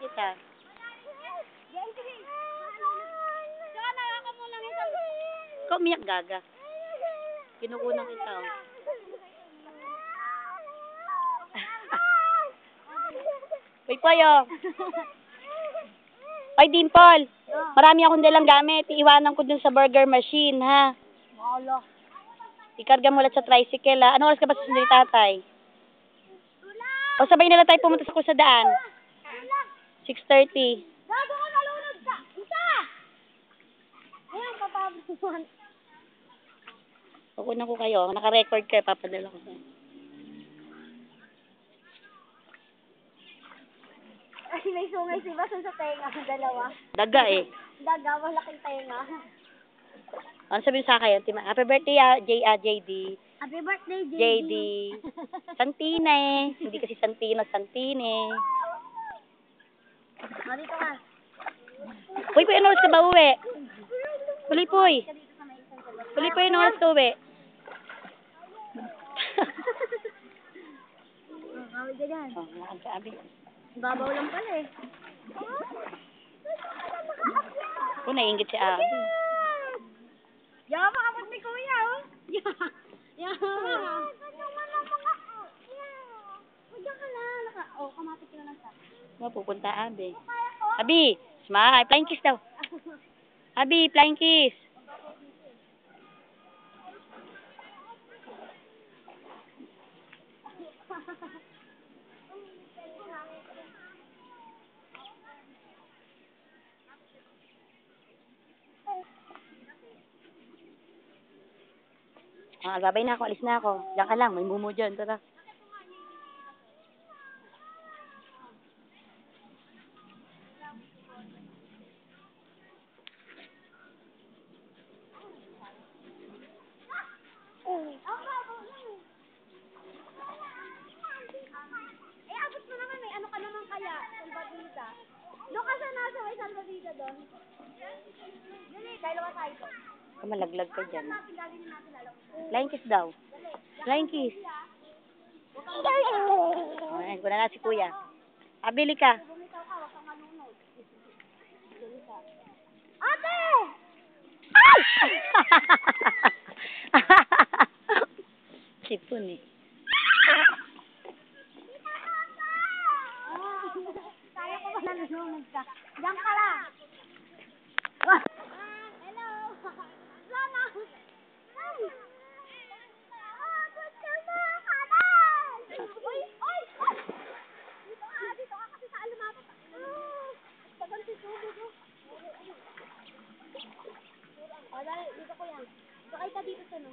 kita. Ikaw umiyak, gaga. Kinukunan kita, oh. Uy, Poyo. Oy, Dimple. Marami akong dalang gamit. Iiwanan ko dun sa burger machine, ha? Wala. Ikarga mo ulit sa tricycle, ha? Ano oras ka ba susunod ni tatay? O sabay na lang tayo pumunta sa kusadaan. 6:30. Gago ka, nalunod ka! Isa! Ayan, papabuhan. Kukunan ko kayo. Naka-record kayo. Papadala ko sa'yo. Ay, may sungay si Baso sa tenga. Dalawa. Daga, eh. Daga, malaking tenga. Ano sabihin sa akin? Happy birthday, JD. Happy birthday, JD. Santine. Hindi kasi Santino, Santine. O, dito ka. Uy, ano oras ka ba uwi? Pulipoy. Pulipoy, ano oras ka uwi? Kawin ka dyan. Oh, nakagsabi. Babaw lang pala eh. Oh, naiingit si Abby. Yawa kapag ni Kuya, oh. Yawa. Huwag ka na. Oh, kamapit ka na lang sa. Pupunta, Abby. Abby, smile. Flying kiss daw. Abby, flying kiss. Babay na ako. Alis na ako. Diyan ka lang. May mumu dyan. Tara. Abot mo naman, may ano ka naman kaya, salbabida. Doon ka sa nasa may salbabida doon. Dali, dalawa tayo doon. Malaglag ka dyan. Flying kiss daw. Flying kiss. Ayan, kuna na si Kuya. Abili ka. Ate! Sipon eh. Kaya ko ba nalunod ka? Diyan ka lang. Hello. Sana. Uy! Uy! Dito ka kasi sa alumatot. Tagal si Tubo. Dali, dito ko yan. Sakay ka dito sa no.